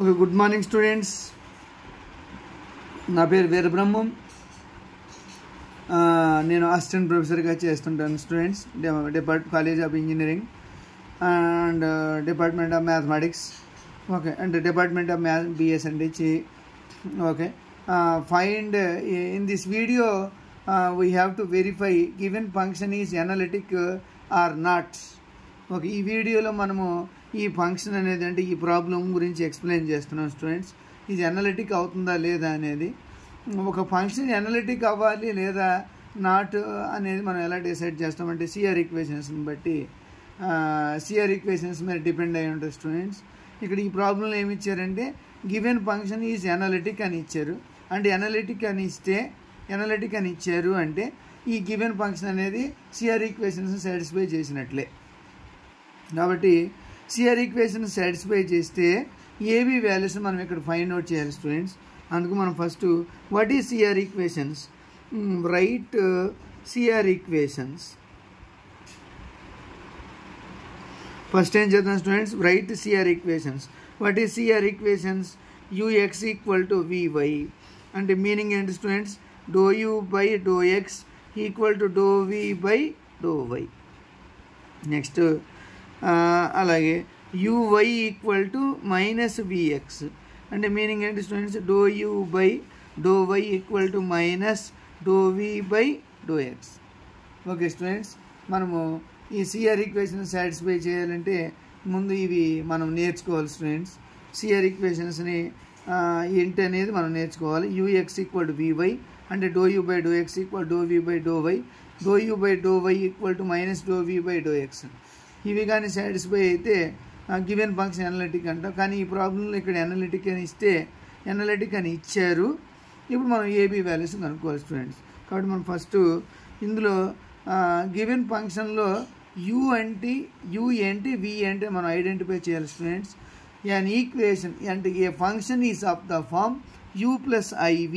Okay, good morning students. నా పేరు వీరబ్రహ్మం. నేను అసిస్టెంట్ ప్రొఫెసర్గా చేస్తుంటాను students. College of engineering and department of mathematics. Okay, and department of BS and HE. Okay, find in this video we have to verify given function is analytic or not. Okay, ఈ వీడియోలో మనము ఈ function అనేది అంటే ఈ problem గురించి explain చేస్తున్నాం students. ఇది అనలిటిక్ అవుతుందా లేదా అనేది. ఒక ఫంక్షన్ అనలిటిక్ అవ్వాలి లేదా నాట్ అనేది మనం ఎలా డిసైడ్ చేస్తామంటే సిఆర్ ఈక్వేషన్స్ని బట్టి సిఆర్ ఈక్వేషన్స్ మీద డిపెండ్ అయి ఉంటుంది స్టూడెంట్స్. ఇక్కడ ఈ ప్రాబ్లంలో ఏమి ఇచ్చారంటే గివెన్ ఫంక్షన్ ఈజ్ అనలిటిక్ అని ఇచ్చారు. అంటే అనలిటిక్ అని ఇచ్చారు అంటే ఈ గివెన్ ఫంక్షన్ అనేది సిఆర్ ఈక్వేషన్స్ సాటిస్ఫై చేసినట్లే. కాబట్టి సిఆర్ ఈక్వేషన్ సాటిస్ఫై చేస్తే ఏబీ వాల్యూస్ మనం ఇక్కడ ఫైండ్ అవుట్ చేయాలి స్టూడెంట్స్. అందుకు మనం first what is CR equations, right CR equations. First ఏం చేద్దాం students, right CR equations. What is CR equations? ux equal to vy అంటే మీనింగ్ ఏంటి students? Do u by do x equal to do v by do y. Next అలాగే uy equal to minus vx అంటే meaning ఏంటి students? Do u by do y equal to minus do v by do x. Okay students, మనము ఈ CR equation satisfy చేయాలంటే ముందు ఇవి మనం నేర్చుకోవాలి స్టూడెంట్స్. సిఆర్ ఈక్వేషన్స్ని ఏంటి అనేది మనం నేర్చుకోవాలి. ux ఈక్వల్ టు vy అంటే do u by do x equal do v by do y, do u by do y equal to minus do v by do x. ఇవి కానీ సాటిస్ఫై అయితే given function analytic అంటాం. కానీ ఈ ప్రాబ్లంలో ఇక్కడ analytic అని ఇచ్చారు. ఇప్పుడు మనం ఏబీ వాల్యూస్ కనుక్కోవాలి స్టూడెంట్స్. కాబట్టి మనం ఫస్ట్ ఇందులో గివెన్ ఫంక్షన్లో యూ ఏంటి వి ఏంటి మనం ఐడెంటిఫై చేయాలి students. an equation and a function is of the form u plus iv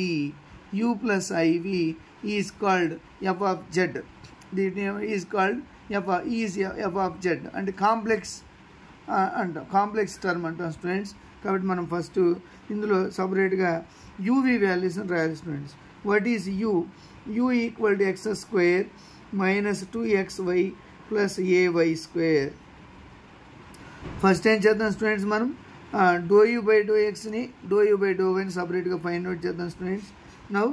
is called f of z. The name is called f of z and complex term అంటాం students. కాబట్టి మనం first ఇందులో సపరేట్గా UV వాల్యూస్ని రాయాలి students. What is u equal to x square minus 2xy plus ay square. First ఏం చేద్దాం students, మనం డో యూ బై డో ఎక్స్ని డో యూ బై డో వైని సపరేట్గా ఫైండ్ అవుట్ చేద్దాం students. Now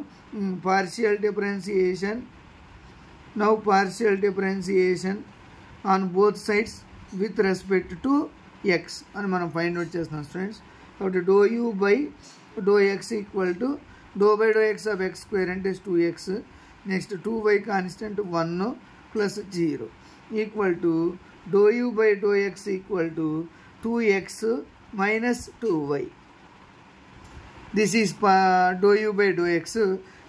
partial differentiation on both sides with respect to x అని మనం find out చేస్తాం స్టూడెంట్స్. కాబట్టి do u by do x equal to do by do x of x square అంటే 2x, next 2y constant 1 plus 0 equal to do u by do x equal to 2x minus 2y. This is do u by do x.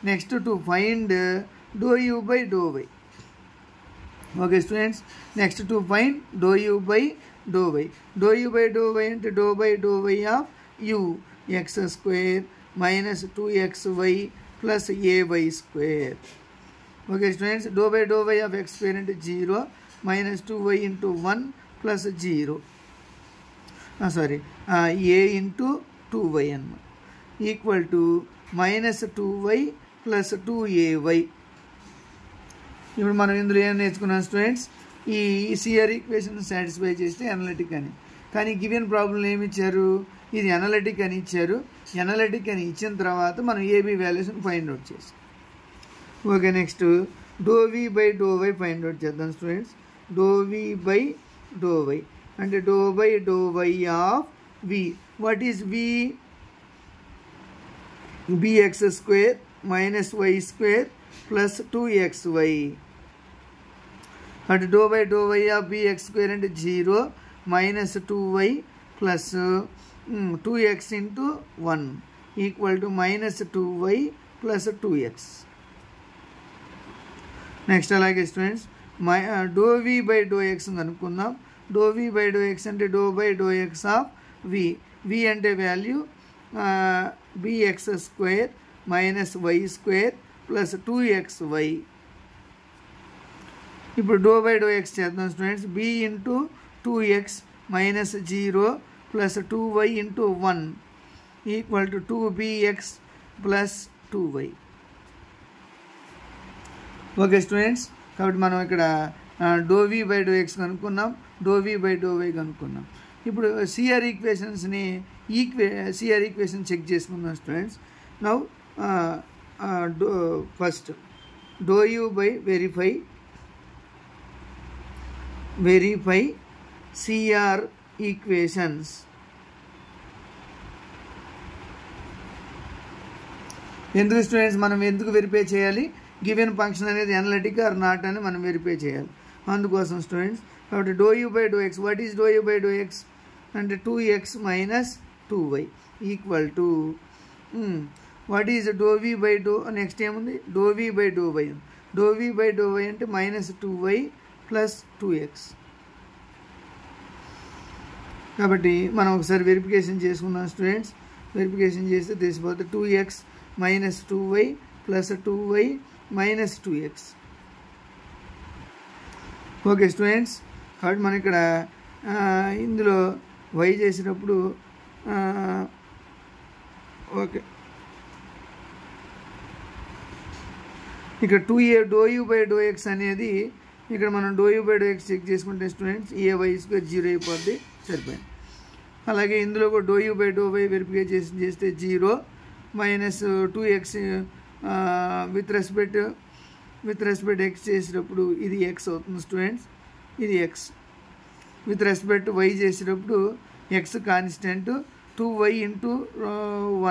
Next to find do u by do y. Okay students, next to find do u by do y. Do u by do y and do by do y of u x square minus 2xy plus ay square. Okay students, do by do y of x square into 0 minus 2y into 1 plus 0. A into 2y అన్నమాట equal to minus 2y plus 2ay. ఇప్పుడు మనం ఇందులో ఏం నేర్చుకున్నాం students, ఈ CR equation satisfy చేస్తే analytic అని. కానీ గివెన్ ప్రాబ్లం ఏమి ఇచ్చారు, ఇది అనలిటిక్ అని ఇచ్చారు. అనలిటిక్ అని ఇచ్చిన తర్వాత మనం ఏబీ వాల్యూస్ని ఫైండ్ అవుట్ చేసాం. Okay, next do v by do y find out చేద్దాం students. Do v by do y అంటే do by do y of v. What is v? bx square minus y square plus 2xy. అంటే do by do y of bx square అంటే 0 minus 2y plus 2x into 1 equal to minus 2y plus 2x. Next అలాగే students do v by do X అనుకుందాం. Do v by do x అంటే do by do x of v అంటే value bx square minus y square plus 2xy. ఇప్పుడు do by do x చేద్దాం students. b into 2x minus 0 plus 2y into 1 equal to 2bx plus 2y. Okay students, కాబట్టి మనం ఇక్కడ do v by do x కనుక్కున్నాం, do v by do y కనుక్కున్నాం. ఇప్పుడు CR equation check చేసుకుందాం students. Now first do u by verify CR equations. ఎందుకు students మనం ఎందుకు వెరిఫై చేయాలి? గివెన్ ఫంక్షన్ అనేది అనలిటిక్ ఆర్ నాట్ అని మనం వెరిఫై చేయాలి. అందుకోసం స్టూడెంట్స్, కాబట్టి do u by do x, what is do u by do x అంటే 2x minus 2y equal to what is do v by do, next ఏముంది do v by do y. Do v by do y అంటే minus 2y plus 2x. కాబట్టి మనం ఒకసారి verification చేసుకున్నాం students. Verification చేస్తే తెలిసిపోతుంది 2x minus 2y plus 2y minus 2x. Okay students, కాబట్టి మనం ఇక్కడ ఇందులో y చేసినప్పుడు ఓకే ఇక్కడ 2a do u by do x అనేది ఇక్కడ మనం do u by do x check చేసుకుంటే స్టూడెంట్స్ ay స్క్వేర్ 0 అయిపోద్ది, సరిపోయింది. అలాగే ఇందులో కూడా do u by do y verification చేస్తే 0 minus 2x with respect X చేసినప్పుడు ఇది ఎక్స్ అవుతుంది స్టూడెంట్స్, ఇది ఎక్స్. విత్ రెస్పెక్ట్ వై చేసినప్పుడు x constant 2y into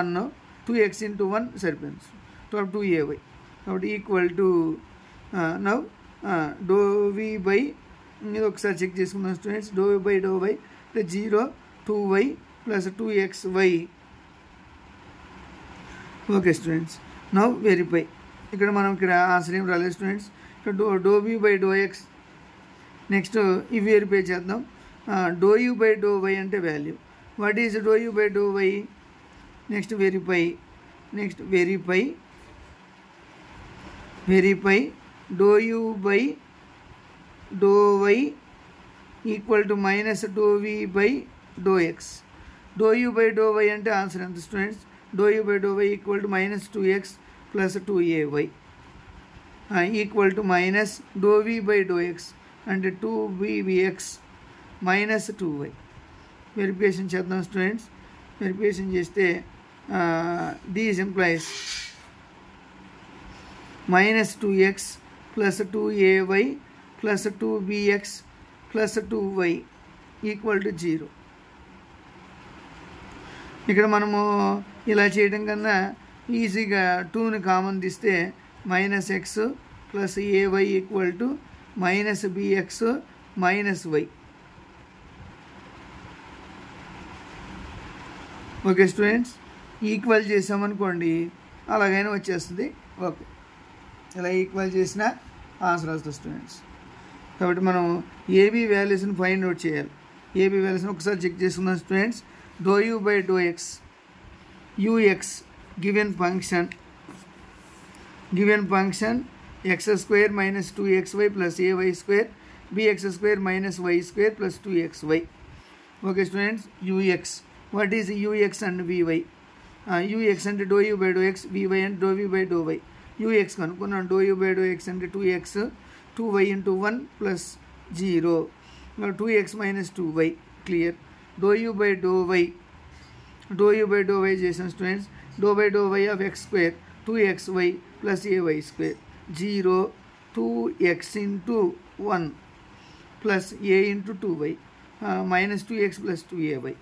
1 2x into 1 సరిపోయింది, 2ay. కాబట్టి equal to now do v by ఇది ఒకసారి చెక్ చేసుకుందాం students. Do v by do y అంటే 0 2y plus 2xy. Okay students, now verify. ఇక్కడ మనం ఇక్కడ ఆన్సర్ ఏం రాలేదు స్టూడెంట్స్. ఇక్కడ do v by do x, next ఇవి వెరిఫై చేద్దాం. Do u by do y అంటే value, what is do u by do y. Next verify do u by do y equal to minus do v by do x. Do u by do y అంటే answer ఎంత students? Do u by do y equal to minus 2x plus 2ay equal to minus do v by do x అంటే 2bx minus 2y. Verification చేద్దాం students. Verification చేస్తే these employees minus 2x plus 2ay plus 2bx plus 2y equal to 0. ఇక్కడ మనము ఇలా చేయడం కన్నా ఈజీగా 2ని కామన్ తీస్తే minus x plus ay equal to minus bx minus y. Okay students, equal చేసామనుకోండి అలాగైనా వచ్చేస్తుంది. ఓకే, ఇలా ఈక్వల్ చేసిన ఆన్సర్ వస్తుంది స్టూడెంట్స్. కాబట్టి మనం ఏబీ వాల్యూస్ని ఫైండ్ అవుట్ చేయాలి. ఏబీ వాల్యూస్ని ఒకసారి చెక్ చేసుకుందాం students. Do u by do x ux given function x square minus 2xy plus ay square bx square minus y square plus 2xy. Okay students, ux what is ux and vy. ux అంటే do u by do x, vy అంటే do v by do y. ux కనుక్కున్నాం, do u by do x అంటే 2x 2y into 1 plus 0 2x minus 2y clear. Do u by do y చేసాం students. Do by do y of x square 2xy plus ay square 0 2x into 1 plus a into 2y minus 2x plus 2ay.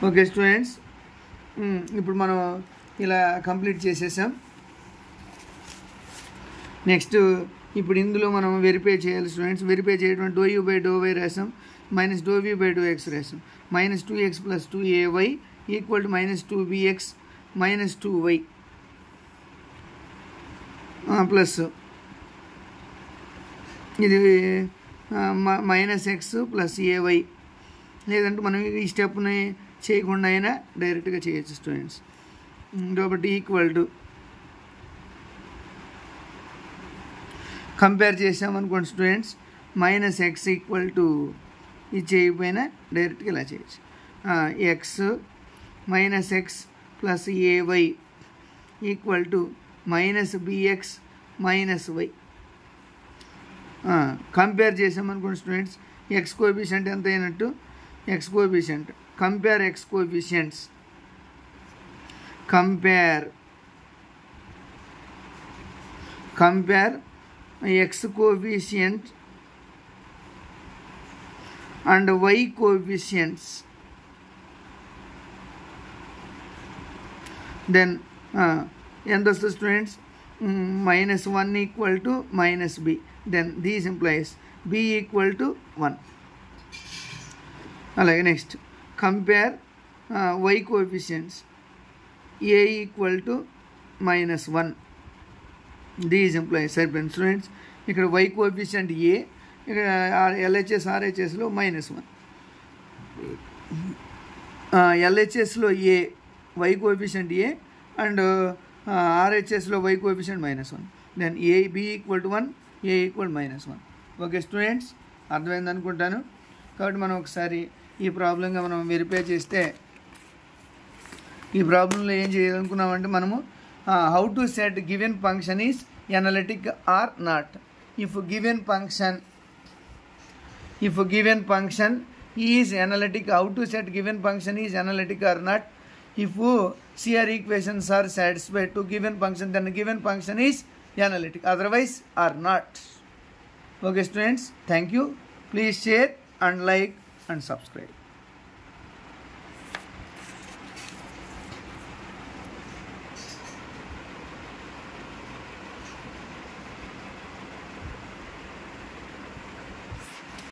Okay students, ఇప్పుడు మనం ఇలా complete చేసేసాం. Next ఇప్పుడు ఇందులో మనం verify చేయాలి students. Verify చేయడం do u by do y రాసాం, minus do v by do x రాసాం. Minus 2x plus 2ay equal to minus 2bx minus 2y plus ఇది మైనస్ ఎక్స్ ప్లస్ ay. లేదంటే మనం ఈ స్టెప్ని చేయకుండా అయినా డైరెక్ట్గా చేయొచ్చు స్టూడెంట్స్. కాబట్టి ఈక్వల్ టు కంపేర్ చేసామనుకోండి students minus x equal to ఇది చేయకపోయినా డైరెక్ట్గా ఇలా చేయొచ్చు. X minus x plus a y equal to minus b x minus y. Compare చేసామనుకోండి స్టూడెంట్స్ ఎక్స్ కోఎఫిషియంట్ ఎంత అయినట్టు, x coefficient compare x coefficients, compare x coefficient and y coefficients, then end of the students minus 1 equal to minus b, then these implies b equal to 1. Alright, next compare y coefficients, a equal to minus 1, these implies certain students ఇక్కడ y coefficient a, ఇక్కడ LHS RHSలో -1, LHSలో a y coefficient a and RHSలో y coefficient -1, then a b equal to 1, a equal -1. Okay students, అర్థమైంది అనుకుంటాను. కాబట్టి మనం ఒకసారి ఈ ప్రాబ్లంగా మనం వెరిఫై చేస్తే ఈ ప్రాబ్లంలో ఏం చేయాలనుకున్నామంటే మనము how to set given function is analytic or not. If given function is analytic, how to set given function is analytic or not. If CR equations are satisfied to given function, then given function is analytic, otherwise are not. Okay students, thank you. Please share and like and subscribe.